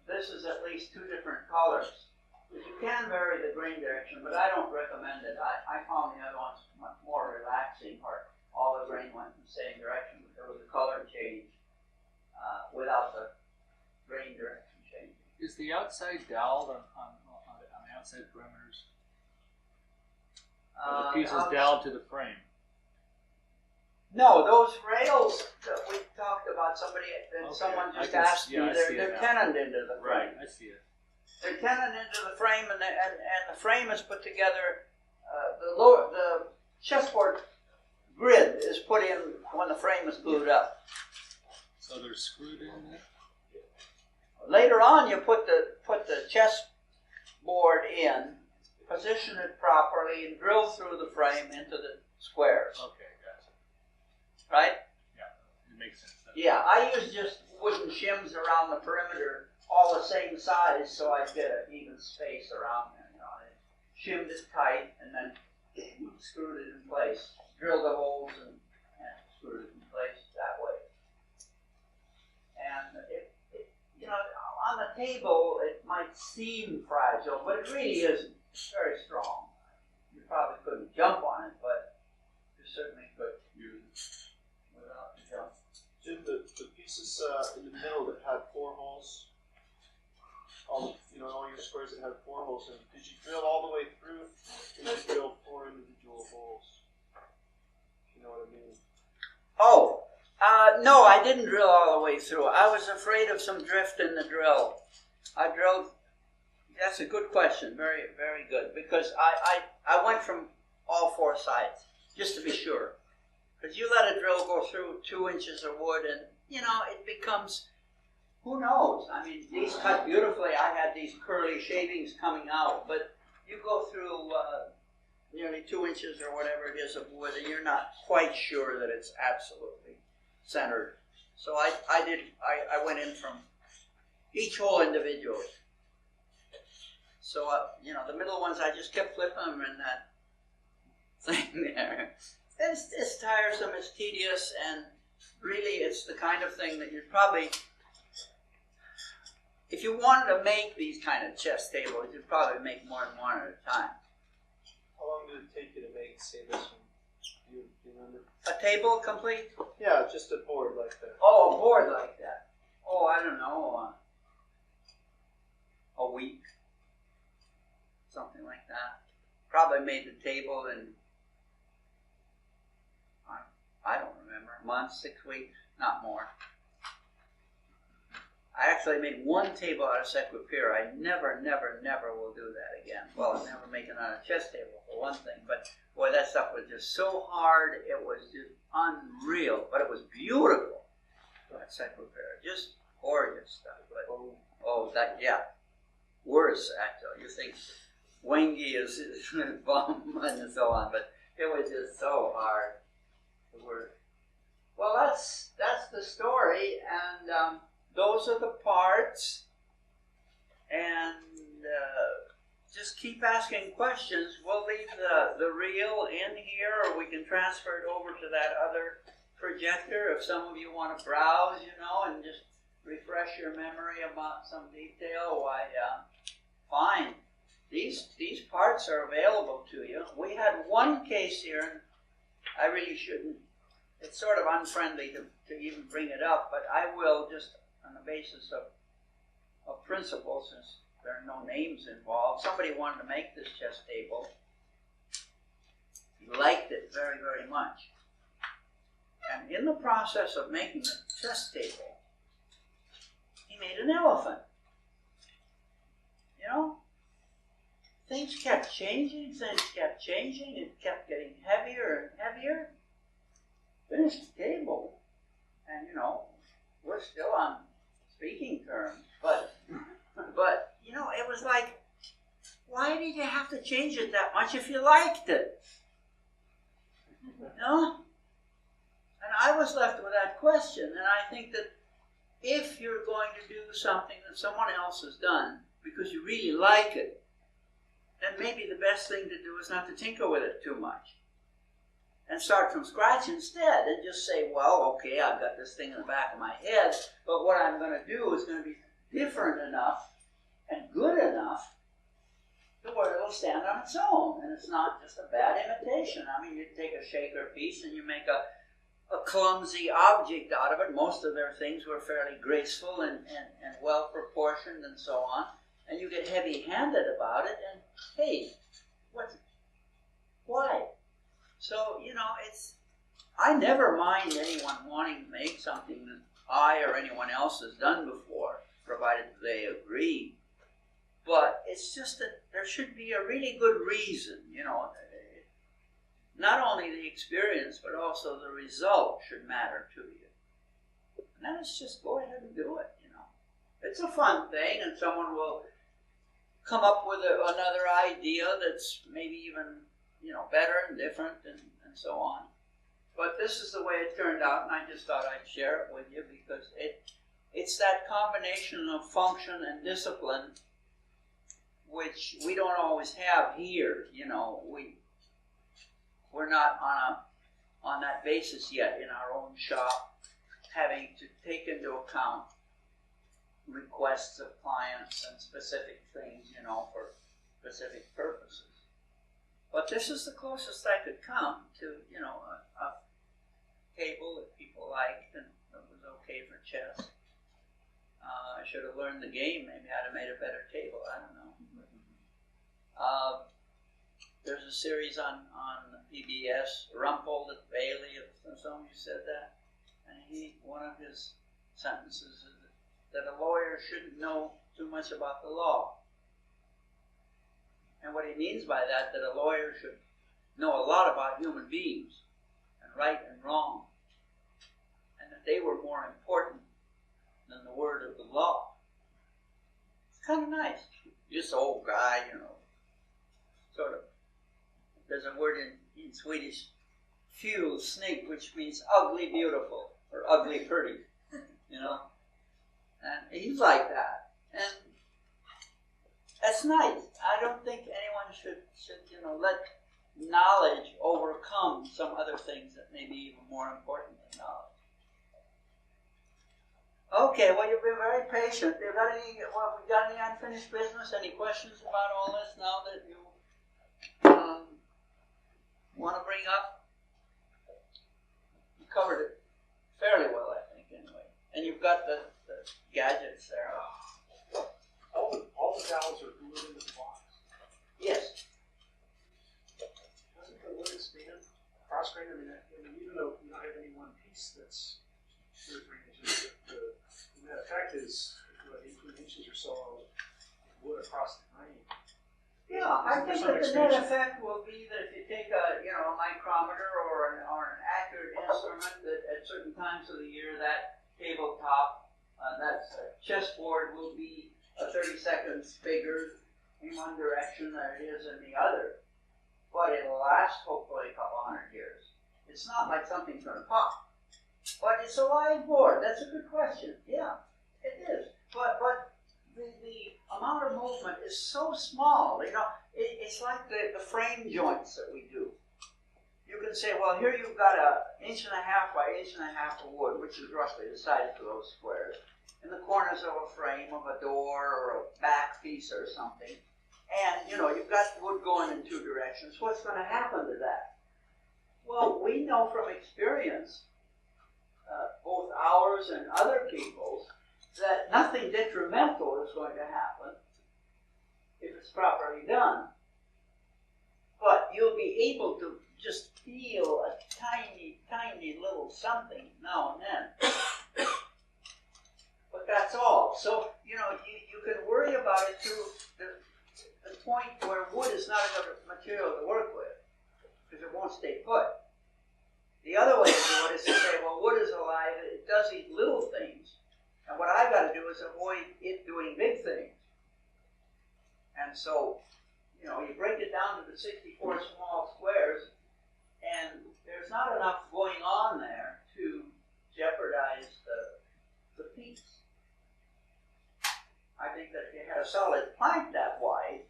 This is at least two different colors. You can vary the grain direction, but I don't recommend it. I found the other ones much more relaxing, where all the grain went in the same direction, but there was a color change without the grain direction change. Is the outside doweled on the outside perimeters? Are the pieces doweled to the frame? No, those rails that we talked about, someone I just can asked see me, it they're now. tenoned into the frame. Right, I see it. They're tenoned into the frame, and the frame is put together. The chessboard grid is put in when the frame is glued up. So they're screwed in there? Later on, you put the chessboard in, position it properly, and drill through the frame into the squares. Okay, gotcha. Right? Yeah, it makes sense. Yeah, I use just wooden shims around the perimeter, all the same size, so I get an even space around there. You know, I shimmed it tight and then screwed it in place, drilled the holes and screwed it in place that way. And you know, on the table it might seem fragile, but it really isn't. It's very strong. You probably couldn't jump on it, but you certainly could use it without the jump. Jim, the pieces in the middle that had 4 holes, all your squares that had 4 holes in them, did you drill all the way through, or did you drill 4 individual holes? You know what I mean? Oh, no, I didn't drill all the way through. I was afraid of some drift in the drill. I drilled. That's a good question. Very, very good. Because I went from all 4 sides just to be sure. Because you let a drill go through 2 inches of wood, and it becomes. Who knows? I mean, these cut beautifully. I had these curly shavings coming out, but you go through nearly 2 inches or whatever it is of wood, and you're not quite sure that it's absolutely centered. So I went in from each hole individually. So the middle ones I just kept flipping them in that thing there. It's tiresome. It's tedious, and really, it's the kind of thing that you'd probably. If you wanted to make these kind of chess tables, you'd probably make more than one at a time. How long did it take you to make, say, this one? Do you remember? A table complete? Yeah, just a board like that. Oh, a board like that. Oh, I don't know. A week. Something like that. Probably made the table in, I don't remember, a month, 6 weeks, not more. I actually made one table out of Sequipir. I never will do that again. Well, I'll never make another chess table for one thing, but boy, that stuff was just so hard, it was just unreal, but it was beautiful. That Sequipir, just gorgeous stuff. But, worse actually. You think Wengi is bum and so on, but it was just so hard to work. Well, that's the story, and those are the parts, and just keep asking questions. We'll leave the reel in here, or we can transfer it over to that other projector if some of you want to browse, and just refresh your memory about some detail. Why, fine. These parts are available to you. We had one case here, and I really shouldn't. It's sort of unfriendly to even bring it up, but I will, just on the basis of principle, since there are no names involved. Somebody wanted to make this chess table. He liked it very, very much. And in the process of making the chess table, he made an elephant. You know? Things kept changing, it kept getting heavier and heavier. Finished the table, and you know, we're still on speaking terms, but you know, it was like, why did you have to change it that much if you liked it? You know? And I was left with that question, and I think that if you're going to do something that someone else has done because you really like it, then maybe the best thing to do is not to tinker with it too much. And start from scratch instead, and just say, well, okay, I've got this thing in the back of my head, but what I'm going to do is going to be different enough and good enough to where it'll stand on its own, and it's not just a bad imitation. I mean, you take a shaker piece and you make a clumsy object out of it. Most of their things were fairly graceful and well proportioned and so on, and you get heavy-handed about it, and hey, why? So, you know, I never mind anyone wanting to make something that I or anyone else has done before, provided they agree. But it's just that there should be a really good reason, you know. Not only the experience, but also the result should matter to you. And then it's just go ahead and do it, you know. It's a fun thing, and someone will come up with another idea that's maybe even, you know, better and different and so on. But this is the way it turned out, and I just thought I'd share it with you because it's that combination of function and discipline which we don't always have here. You know, we're not on that basis yet in our own shop, having to take into account requests of clients and specific things, you know, for specific purposes. But this is the closest I could come to, you know, a table that people liked and that was okay for chess. I should have learned the game. Maybe I'd have made a better table. I don't know. There's a series on PBS, Rumpold at Bailey, if some of you said that. And one of his sentences is that a lawyer shouldn't know too much about the law. And what he means by that a lawyer should know a lot about human beings and right and wrong, and that they were more important than the word of the law. It's kind of nice. Just old guy, you know, sort of. There's a word in Swedish, ful, snygg, which means ugly beautiful or ugly pretty, you know. And he's like that. And that's nice. I don't think anyone should you know, let knowledge overcome some other things that may be even more important than knowledge. Okay, well, you've been very patient. Have we got any unfinished business? Any questions about all this now that you want to bring up? You covered it fairly well, I think, anyway. And you've got the gadgets there. All the valves are glued into the box. Yes. Doesn't the wood expand cross-grain? I mean, even though you don't have any one piece that's 2 or 3 inches, the net effect is 18 inches or so of wood across the grain. Yeah, I think that the net effect will be that if you take a micrometer or an accurate instrument, that at certain times of the year that tabletop, that chessboard will be 30 seconds bigger in one direction than it is in the other. But it'll last hopefully a couple hundred years. It's not like something's going to pop. But it's a live board. That's a good question. Yeah, it is. But the amount of movement is so small. You know, it's like the frame joints that we do. You can say, well, here you've got 1.5 inches by 1.5 inches of wood, which is roughly the size of those squares, in the corners of a frame of a door or a back piece or something. and you've got wood going in two directions, what's going to happen to that? Well, we know from experience, both ours and other people's, that nothing detrimental is going to happen if it's properly done. But you'll be able to just feel a tiny, tiny little something now and then. But that's all. So, you can worry about it to the point where wood is not a good material to work with, because it won't stay put. The other way to do it is to say, well, wood is alive, it does these little things, and what I've got to do is avoid it doing big things. And so, you break it down to the 64 small squares, and there's not enough going on there to jeopardize the piece. I think that if you had a solid plank that wide,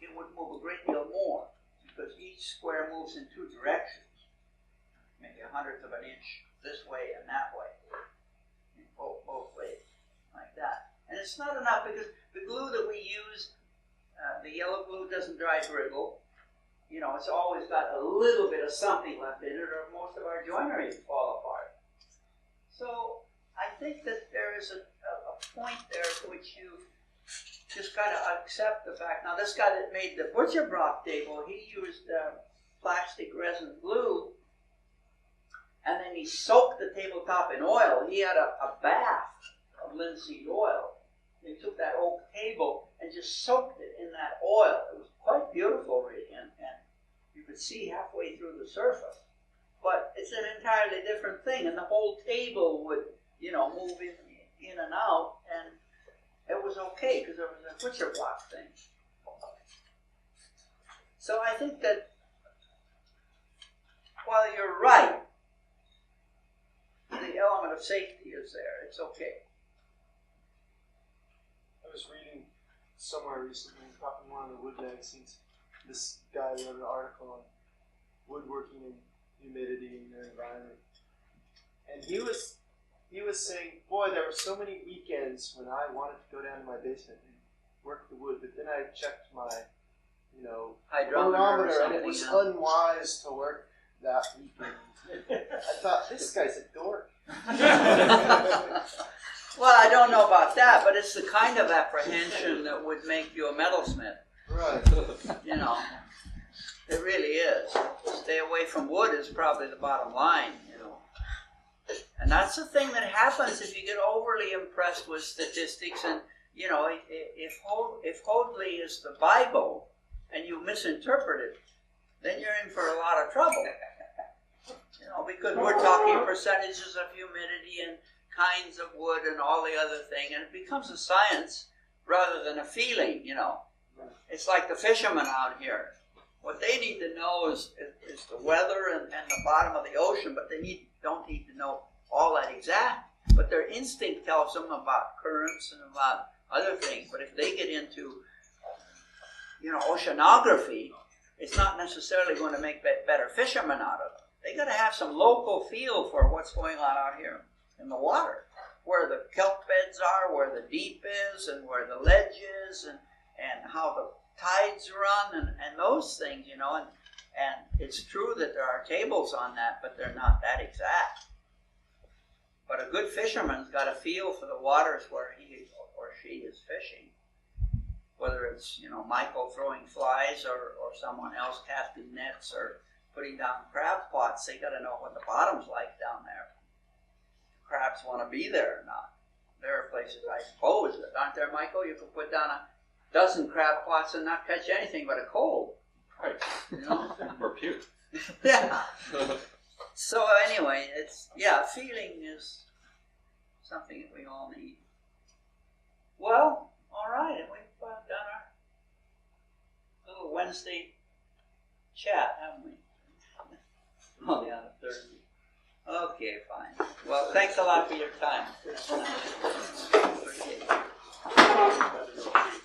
it would move a great deal more, because each square moves in two directions, maybe 1/100 of an inch this way and that way, in both ways, like that. And it's not enough, because the glue that we use, the yellow glue doesn't dry brittle. It's always got a little bit of something left in it, or most of our joinery would fall apart. So I think that there is a point there at which you just got to accept the fact. Now, this guy that made the butcher block table, he used plastic resin glue, and then he soaked the tabletop in oil. He had a bath of linseed oil. He took that oak table and just soaked it in that oil. It was quite beautiful, really, and you could see halfway through the surface. But it's an entirely different thing, and the whole table would, move in and out, and it was okay, because there was a butcher block thing. So I think that while you're right, the element of safety is there. It's okay. I was reading somewhere recently, in one of the wood magazines, this guy wrote an article on woodworking and humidity in their environment. And he was saying, boy, there were so many weekends when I wanted to go down to my basement and work the wood, but then I checked my, hydrometer, and it was unwise to work that weekend. I thought, this guy's a dork. Well, I don't know about that, but it's the kind of apprehension that would make you a metalsmith. Right. It really is. Stay away from wood is probably the bottom line, And that's the thing that happens if you get overly impressed with statistics. And, if Hoadley is the Bible and you misinterpret it, then you're in for a lot of trouble. Because we're talking percentages of humidity and kinds of wood and all the other thing, and it becomes a science rather than a feeling, It's like the fishermen out here. What they need to know is the weather and the bottom of the ocean, but they don't need to know all that exact. But their instinct tells them about currents and about other things. But if they get into, oceanography, it's not necessarily going to make better fishermen out of them. They got to have some local feel for what's going on out here in the water, where the kelp beds are, where the deep is, and where the ledge is, and how the tides run, and those things, and it's true that there are tables on that, but they're not that exact. But a good fisherman's got a feel for the waters where he or she is fishing, whether it's, Michael throwing flies or someone else casting nets or putting down crab pots. They got to know what the bottom's like down there. Crabs want to be there or not. There are places, I suppose, that aren't there, Michael? You could put down a dozen crab pots and not catch anything but a cold. Right. Or puke. Yeah. So anyway, feeling is something that we all need. Well, all right, and we've done our little Wednesday chat, haven't we? Oh, yeah, Thursday. Okay, fine. Well, thanks a lot for your time. Okay.